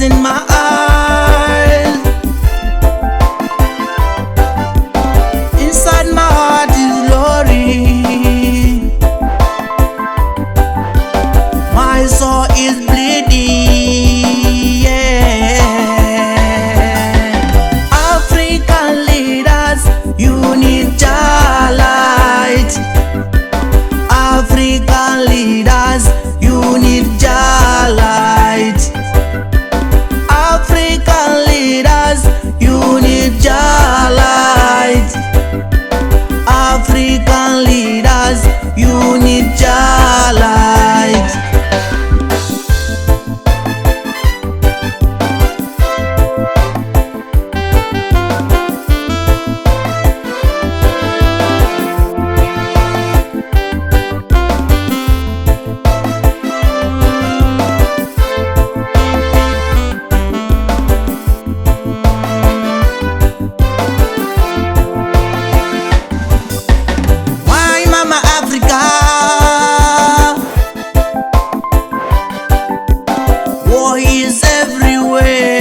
in my eyes. Inside my heart is glory. My soul is bleeding, yeah. African leaders, you need your light. African leaders, you need your light. African leaders, you need your light. African leaders, you need your light. Why Mama Africa? War is everywhere.